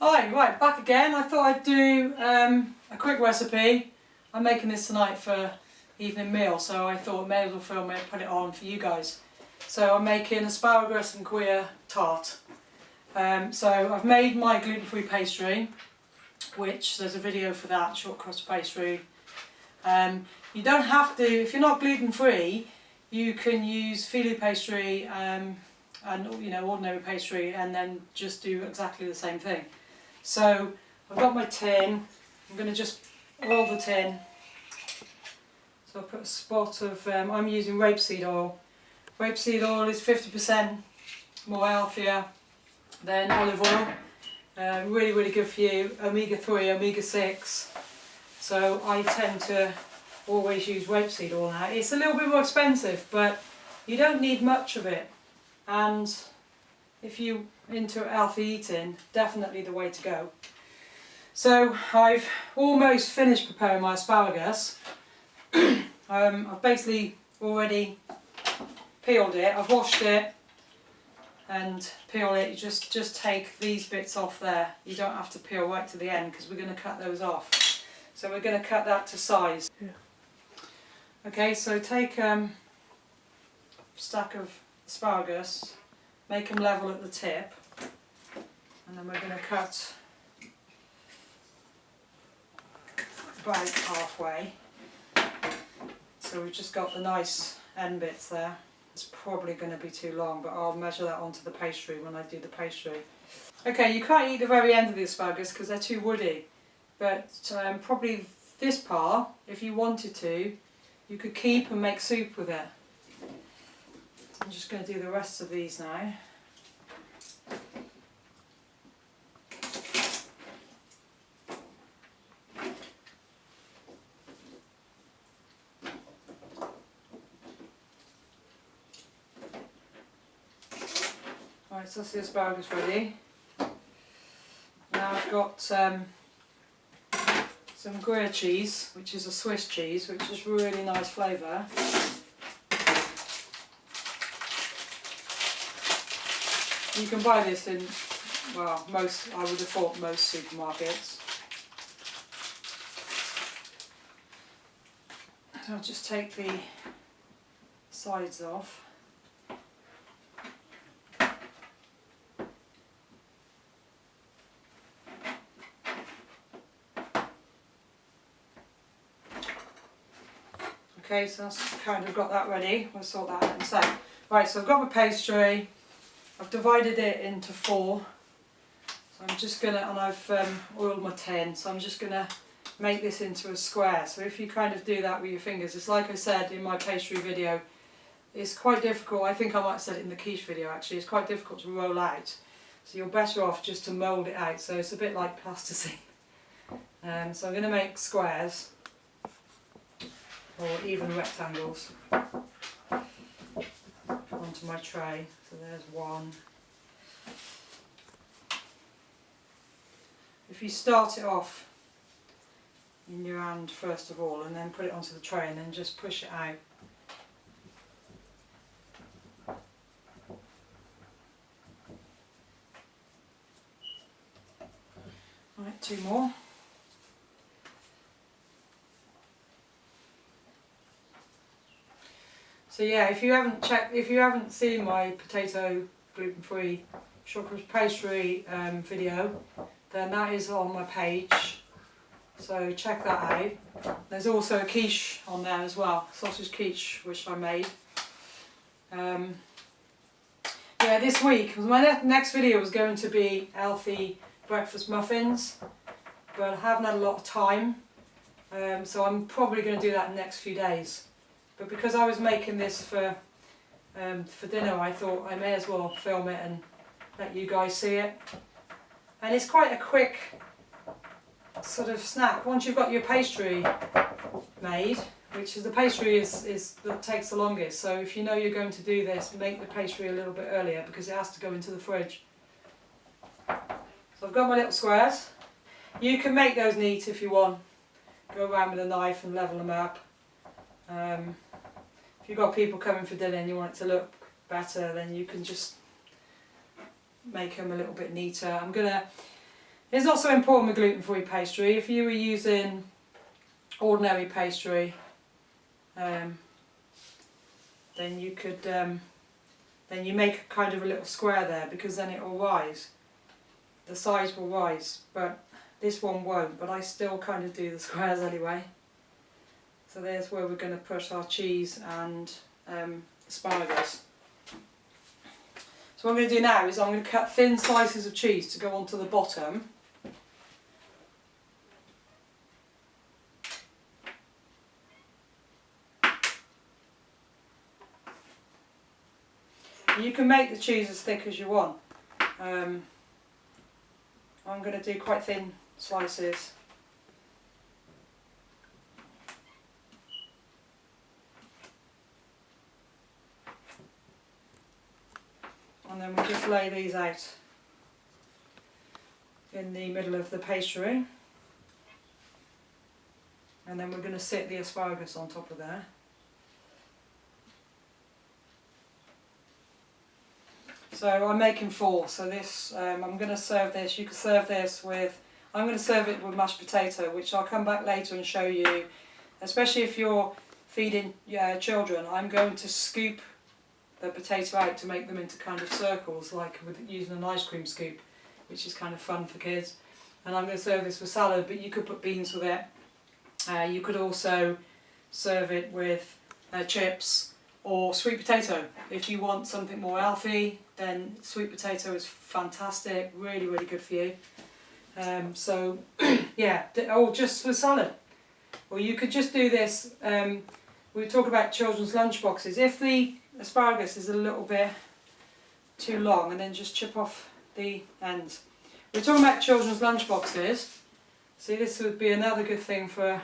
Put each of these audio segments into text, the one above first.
Hi, right, back again. I thought I'd do a quick recipe. I'm making this tonight for evening meal, so I thought I may as well film it, put it on for you guys. So I'm making asparagus and Gruyere tart. So I've made my gluten-free pastry, which there's a video for that, short crust pastry. You don't have to, if you're not gluten-free, you can use filo pastry and ordinary pastry and then just do exactly the same thing. So I've got my tin. I'm going to just oil the tin. So I'll put a spot of, I'm using rapeseed oil. Rapeseed oil is 50% more healthier than olive oil. Really, really good for you. Omega-3, omega-6. So I tend to always use rapeseed oil now. It's a little bit more expensive, but you don't need much of it. And if you're into healthy eating, definitely the way to go. So I've almost finished preparing my asparagus. I've basically already peeled it. I've washed it and peel it. You just take these bits off there. You don't have to peel right to the end because we're going to cut those off. So we're going to cut that to size. Yeah. Okay, so take a stack of asparagus, make them level at the tip, and then we're going to cut about halfway. So we've just got the nice end bits there. It's probably going to be too long, but I'll measure that onto the pastry when I do the pastry. Okay, you can't eat the very end of the asparagus because they're too woody, but probably this part, if you wanted to, you could keep and make soup with it. So I'm just going to do the rest of these now. Right, so that's the asparagus ready. Now I've got some Gruyere cheese, which is a Swiss cheese, which is really nice flavour. You can buy this in, well, most, I would have thought most supermarkets. So I'll just take the sides off. Okay, so that's kind of got that ready. We'll sort that out in a sec. Right, so I've got my pastry. I've divided it into 4. So I'm just gonna, and I've oiled my tin. So I'm just gonna make this into a square. So if you kind of do that with your fingers, it's like I said in my pastry video, it's quite difficult. I think I might have said it in the quiche video actually. It's quite difficult to roll out. So you're better off just to mould it out. So it's a bit like plasticine. So I'm gonna make squares. Or even rectangles onto my tray. So there's one. If you start it off in your hand first of all and then put it onto the tray and then just push it out. Right, 2 more. So yeah, if you haven't seen my potato gluten-free short crust pastry video, then that is on my page. So check that out. There's also a quiche on there as well, sausage quiche, which I made. Yeah, this week my next video was going to be healthy breakfast muffins, but I haven't had a lot of time, so I'm probably going to do that in the next few days. But because I was making this for dinner, I thought I may as well film it and let you guys see it. And it's quite a quick sort of snack. Once you've got your pastry made, which is the pastry is that takes the longest. So if you know you're going to do this, make the pastry a little bit earlier because it has to go into the fridge. So I've got my little squares. You can make those neat if you want. Go around with a knife and level them up. If you've got people coming for dinner and you want it to look better, then you can just make them a little bit neater. I'm going to It's not so important with gluten-free pastry. If you were using ordinary pastry, then you could, then you make kind of a little square there, because then it will rise. The size will rise, but this one won't, but I still kind of do the squares anyway. So there's where we're going to put our cheese and asparagus. So what I'm going to do now is I'm going to cut thin slices of cheese to go onto the bottom. You can make the cheese as thick as you want. I'm going to do quite thin slices. And then we just lay these out in the middle of the pastry. And then we're going to sit the asparagus on top of there. So I'm making 4, so this, I'm going to serve this, you can serve this with, I'm going to serve it with mashed potato, which I'll come back later and show you, especially if you're feeding children. I'm going to scoop the potato out to make them into kind of circles, like with using an ice cream scoop, which is kind of fun for kids. And I'm going to serve this with salad, but you could put beans with it. You could also serve it with chips or sweet potato. If you want something more healthy, then sweet potato is fantastic, really, really good for you. So yeah, or just for salad. Or you could just do this, we talk about children's lunch boxes. If the asparagus is a little bit too long, and then just chip off the ends. We're talking about children's lunch boxes. See, this would be another good thing for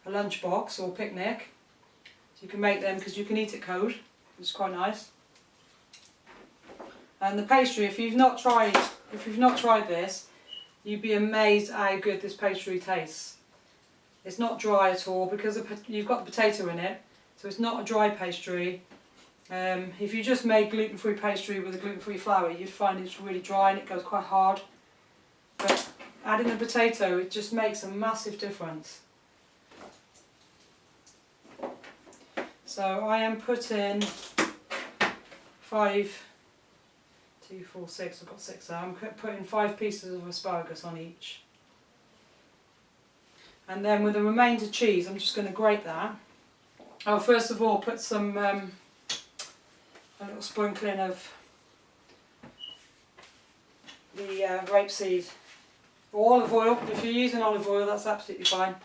a lunch box or picnic. So you can make them because you can eat it cold, which is quite nice. And the pastry, if you've not tried this, you'd be amazed how good this pastry tastes. It's not dry at all because you've got the potato in it, so it's not a dry pastry. If you just made gluten-free pastry with a gluten-free flour, you'd find it's really dry and it goes quite hard. But adding the potato, it just makes a massive difference. So I am putting 5, 2, 4, 6, I've got 6 there. I'm putting 5 pieces of asparagus on each. And then with the remainder cheese, I'm just going to grate that. I'll first of all put some, a little sprinkling of the rapeseed or olive oil. If you're using olive oil, that's absolutely fine.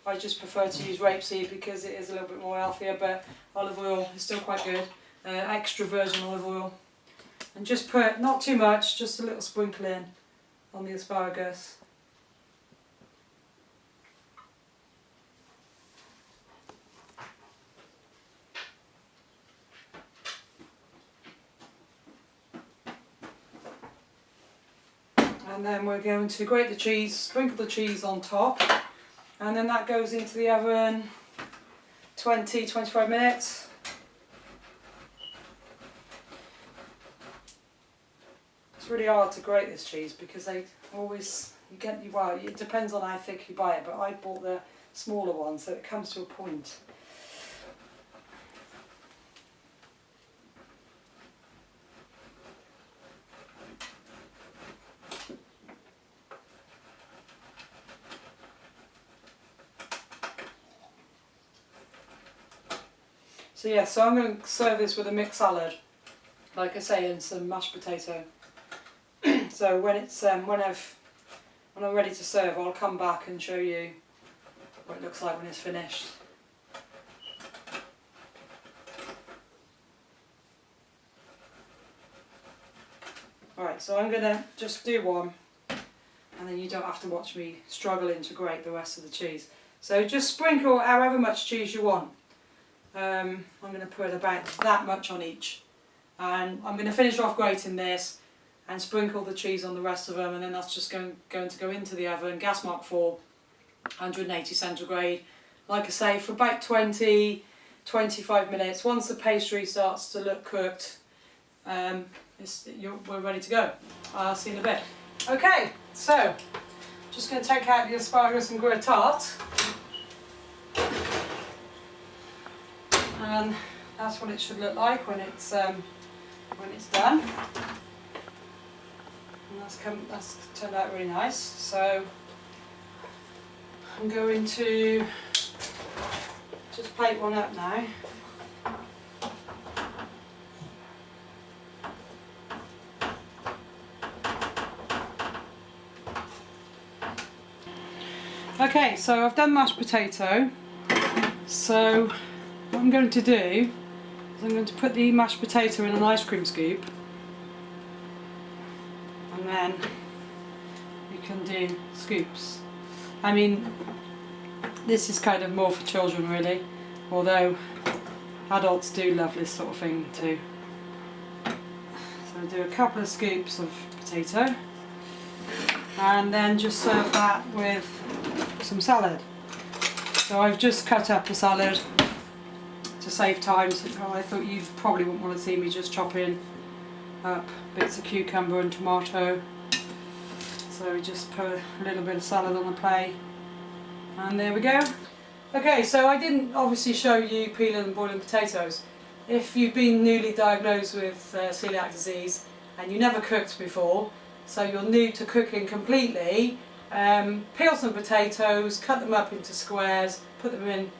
I just prefer to use rapeseed because it is a little bit more healthier, but olive oil is still quite good. Extra virgin olive oil. And just put, not too much, just a little sprinkling on the asparagus. And then we're going to grate the cheese, sprinkle the cheese on top, and then that goes into the oven 20-25 minutes. It's really hard to grate this cheese because they always, well, it depends on how thick you buy it, but I bought the smaller one, so it comes to a point. So yeah, so I'm going to serve this with a mixed salad, like I say, and some mashed potato. So when it's when I'm ready to serve, I'll come back and show you what it looks like when it's finished. Alright, so I'm going to just do one, and then you don't have to watch me struggling to grate the rest of the cheese. So just sprinkle however much cheese you want. I'm going to put about that much on each, and I'm going to finish off grating this and sprinkle the cheese on the rest of them, and then that's just going to go into the oven, gas mark 4, 180 centigrade, like I say, for about 20-25 minutes. Once the pastry starts to look cooked, we're ready to go. I'll see you in a bit. Okay, So, just going to take out the asparagus and Gruyere tart. And that's what it should look like when it's done. And that's turned out really nice. So I'm going to just plate one up now. Okay, so I've done mashed potato. So what I'm going to do is I'm going to put the mashed potato in an ice cream scoop, and then you can do scoops. I mean, this is kind of more for children really, although adults do love this sort of thing too. So I'll do a couple of scoops of potato and then just serve that with some salad. So I've just cut up a salad to save time, so I thought you probably wouldn't want to see me just chopping up bits of cucumber and tomato. So we just put a little bit of salad on the plate, and there we go. Okay, so I didn't obviously show you peeling and boiling potatoes. If you've been newly diagnosed with celiac disease and you never cooked before, so you're new to cooking completely, peel some potatoes, cut them up into squares, put them in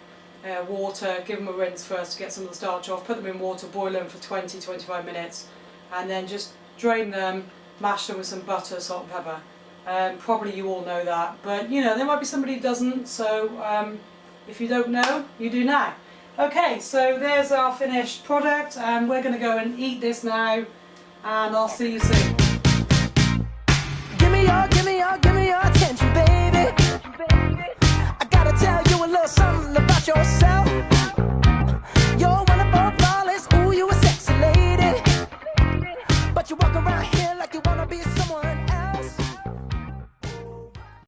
water, give them a rinse first to get some of the starch off, put them in water, boil them for 20-25 minutes, and then just drain them, mash them with some butter, salt and pepper. Probably you all know that, but you know, there might be somebody who doesn't, so if you don't know, you do now. Okay, so there's our finished product, and we're going to go and eat this now, and I'll see you soon. Give me your attention, baby. I gotta tell you a little something about yourself.